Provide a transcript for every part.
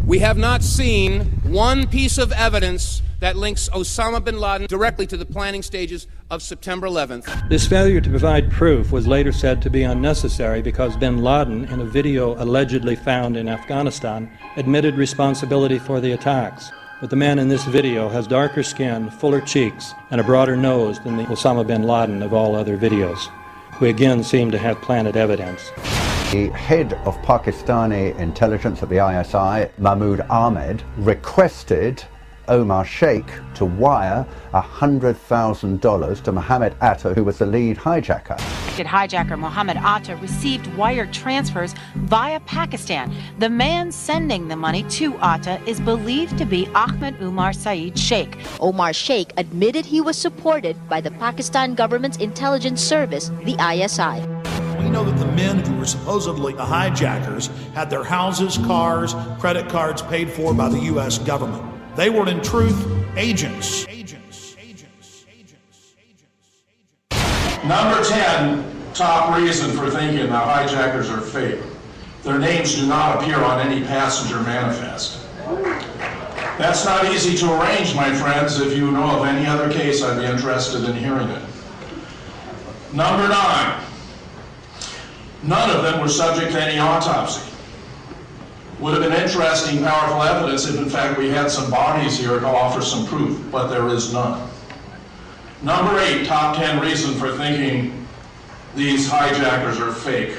We have not seen one piece of evidence that links Osama bin Laden directly to the planning stages of September 11th. This failure to provide proof was later said to be unnecessary because bin Laden, in a video allegedly found in Afghanistan, admitted responsibility for the attacks. But the man in this video has darker skin, fuller cheeks, and a broader nose than the Osama bin Laden of all other videos. We again seem to have planted evidence. The head of Pakistani intelligence at the ISI, Mahmoud Ahmed, requested Omar Sheikh to wire $100,000 to Mohammed Atta, who was the lead hijacker. Hijacker Mohammed Atta received wire transfers via Pakistan. The man sending the money to Atta is believed to be Ahmed Umar Saeed Sheikh. Omar Sheikh admitted he was supported by the Pakistan government's intelligence service, the ISI. We know that the men who were supposedly the hijackers had their houses, cars, credit cards paid for by the U.S. government. They were, in truth, agents. Number 10, top reason for thinking the hijackers are fake. Their names do not appear on any passenger manifest. That's not easy to arrange, my friends. If you know of any other case, I'd be interested in hearing it. Number 9, none of them were subject to any autopsy. Would have been interesting, powerful evidence if in fact we had some bodies here to offer some proof, but there is none. Number 8, top 10 reason for thinking these hijackers are fake.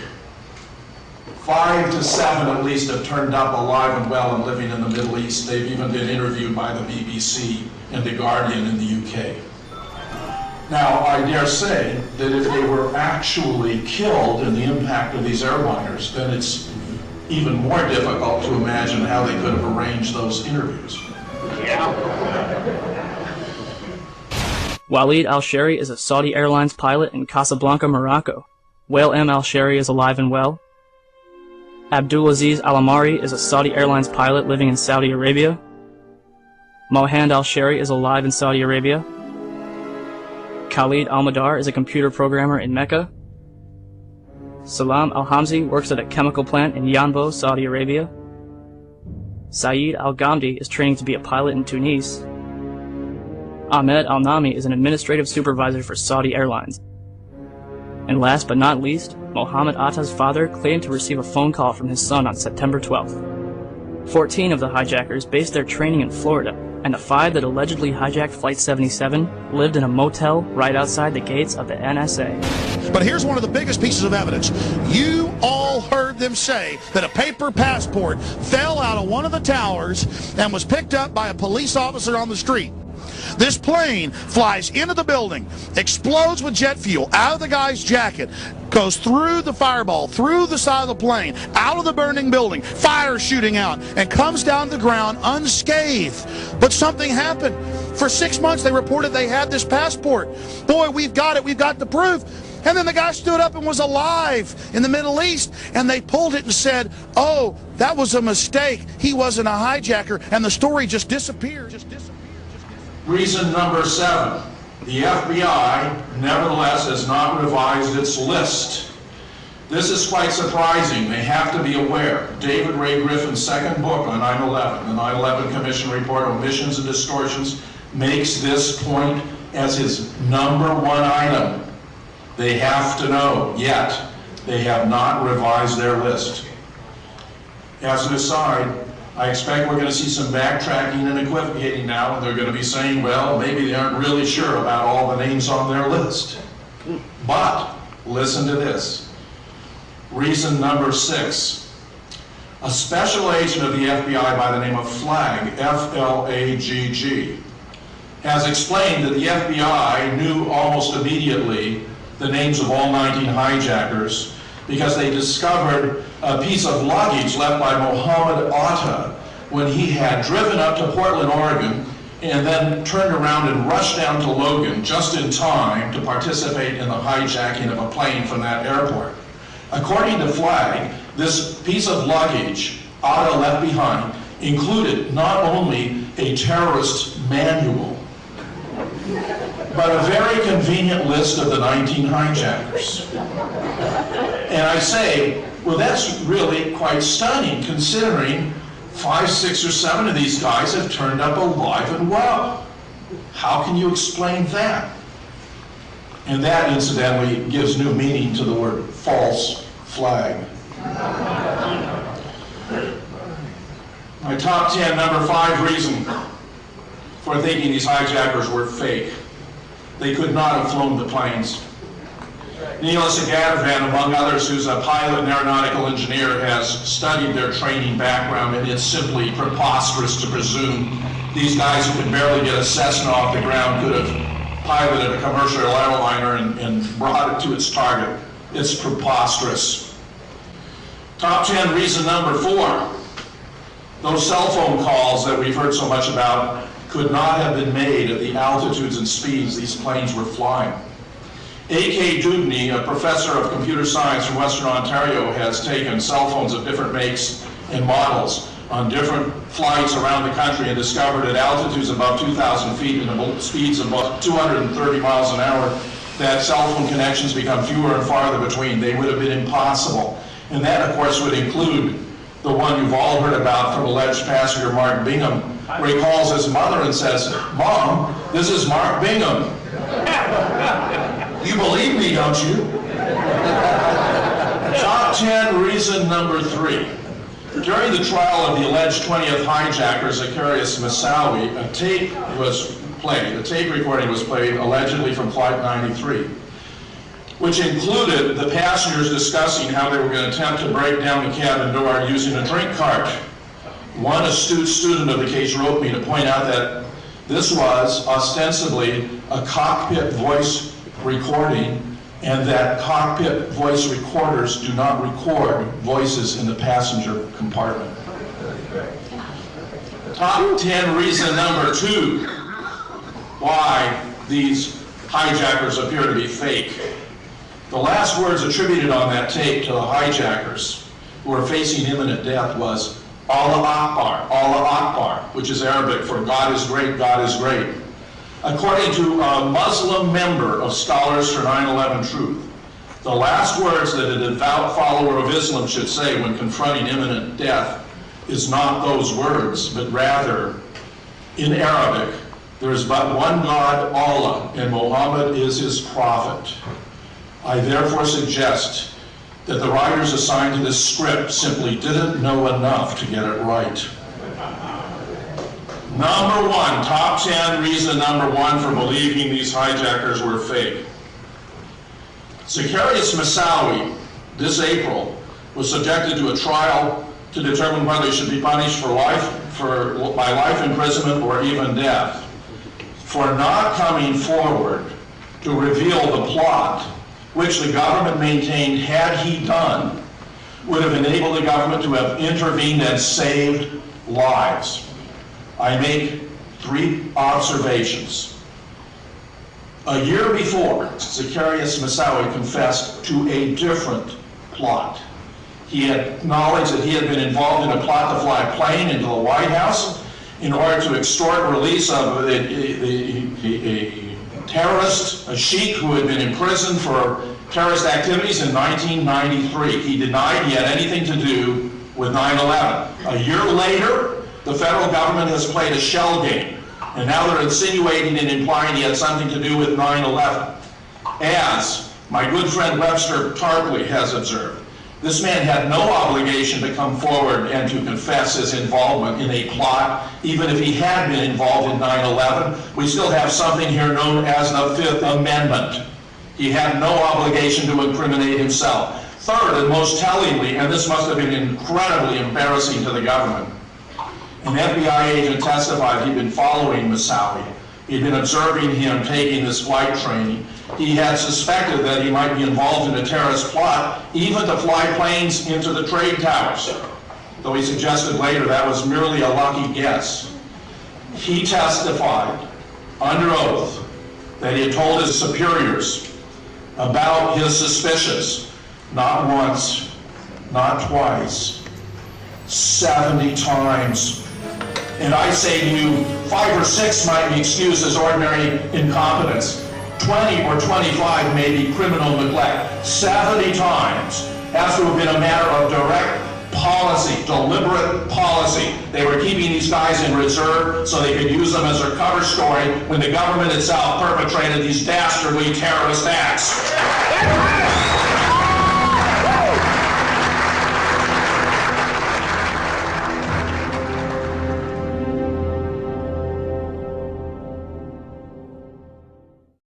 5 to 7 at least have turned up alive and well and living in the Middle East. They've even been interviewed by the BBC and The Guardian in the UK. Now, I dare say that if they were actually killed in the impact of these airliners, then it's even more difficult to imagine how they could have arranged those interviews. Walid al-Shari is a Saudi Airlines pilot in Casablanca, Morocco. Wael M. al-Shari is alive and well. Abdulaziz al-Amari is a Saudi Airlines pilot living in Saudi Arabia. Mohand al-Shari is alive in Saudi Arabia. Khalid al-Madar is a computer programmer in Mecca. Salam al-Hamzi works at a chemical plant in Yanbo, Saudi Arabia. Saeed al-Ghamdi is training to be a pilot in Tunis. Ahmed al-Nami is an administrative supervisor for Saudi Airlines. And last but not least, Mohammed Atta's father claimed to receive a phone call from his son on September 12th. 14 of the hijackers based their training in Florida, and the 5 that allegedly hijacked Flight 77 lived in a motel right outside the gates of the NSA. But here's one of the biggest pieces of evidence. You all heard them say that a paper passport fell out of one of the towers and was picked up by a police officer on the street. This plane flies into the building, explodes with jet fuel out of the guy's jacket, goes through the fireball, through the side of the plane, out of the burning building, fire shooting out, and comes down to the ground unscathed. But something happened. For 6 months they reported they had this passport. Boy, we've got it, we've got the proof. And then the guy stood up and was alive in the Middle East, and they pulled it and said, oh, that was a mistake. He wasn't a hijacker, and the story just disappeared. Reason number 7, the FBI nevertheless has not revised its list. This is quite surprising. They have to be aware. David Ray Griffin's second book on 9/11, the 9/11 Commission Report, Omissions and Distortions, makes this point as his number 1 item. They have to know, yet they have not revised their list. As an aside, I expect we're going to see some backtracking and equivocating now, and they're going to be saying, well, maybe they aren't really sure about all the names on their list. But listen to this. Reason number 6. A special agent of the FBI by the name of Flagg, F-L-A-G-G, has explained that the FBI knew almost immediately the names of all 19 hijackers because they discovered a piece of luggage left by Mohammed Atta when he had driven up to Portland, Oregon, and then turned around and rushed down to Logan just in time to participate in the hijacking of a plane from that airport. According to Flagg, this piece of luggage Atta left behind included not only a terrorist manual, but a very convenient list of the 19 hijackers. And I say, well, that's really quite stunning, considering 5, 6, or 7 of these guys have turned up alive and well. How can you explain that? And that, incidentally, gives new meaning to the word false flag. My top 10, number 5 reason for thinking these hijackers were fake. They could not have flown the planes. Niels Agadavan, among others, who's a pilot and aeronautical engineer, has studied their training background, and it's simply preposterous to presume these guys who could barely get a Cessna off the ground could have piloted a commercial airliner and brought it to its target. It's preposterous. Top 10 reason number 4. Those cell phone calls that we've heard so much about could not have been made at the altitudes and speeds these planes were flying. A.K. Dubney, a professor of computer science from Western Ontario, has taken cell phones of different makes and models on different flights around the country and discovered at altitudes above 2,000 feet and speeds above 230 miles an hour that cell phone connections become fewer and farther between. They would have been impossible. And that, of course, would include the one you've all heard about from alleged passenger Mark Bingham, where he calls his mother and says, "Mom, this is Mark Bingham. You believe me, don't you?" Top 10 reason number 3. During the trial of the alleged 20th hijacker, Zacarias Moussaoui, a tape was played. A tape recording was played, allegedly from Flight 93, which included the passengers discussing how they were going to attempt to break down the cabin door using a drink cart. One astute student of the case wrote me to point out that this was ostensibly a cockpit voice recording, and that cockpit voice recorders do not record voices in the passenger compartment. Top 10 reason number 2 why these hijackers appear to be fake. The last words attributed on that tape to the hijackers who were facing imminent death was Allah Akbar, which is Arabic for God is great, God is great. According to a Muslim member of Scholars for 9/11 Truth, the last words that a devout follower of Islam should say when confronting imminent death is not those words, but rather, in Arabic, there is but one God, Allah, and Muhammad is his prophet. I therefore suggest that the writers assigned to this script simply didn't know enough to get it right. Number 1, top 10 reason number 1 for believing these hijackers were fake. Zacarias Moussaoui, this April, was subjected to a trial to determine whether he should be punished by life imprisonment or even death for not coming forward to reveal the plot, which the government maintained, had he done, would have enabled the government to have intervened and saved lives. I make 3 observations. A year before, Zacarias Moussaoui confessed to a different plot. He had acknowledged that he had been involved in a plot to fly a plane into the White House in order to extort release of a terrorist, a sheik who had been imprisoned for terrorist activities in 1993. He denied he had anything to do with 9/11. A year later, the federal government has played a shell game, and now they're insinuating and implying he had something to do with 9/11. As my good friend Webster Tarpley has observed, this man had no obligation to come forward and to confess his involvement in a plot. Even if he had been involved in 9/11, we still have something here known as the Fifth Amendment. He had no obligation to incriminate himself. Third, and most tellingly, and this must have been incredibly embarrassing to the government, an FBI agent testified he'd been following Moussaoui. He'd been observing him taking this flight training. He had suspected that he might be involved in a terrorist plot, even to fly planes into the trade towers, though he suggested later that was merely a lucky guess. He testified under oath that he had told his superiors about his suspicions, not once, not twice, 70 times. And I say to you, 5 or 6 might be excused as ordinary incompetence. 20 or 25 may be criminal neglect. 70 times has to have been a matter of direct policy, deliberate policy. They were keeping these guys in reserve so they could use them as their cover story when the government itself perpetrated these dastardly terrorist acts.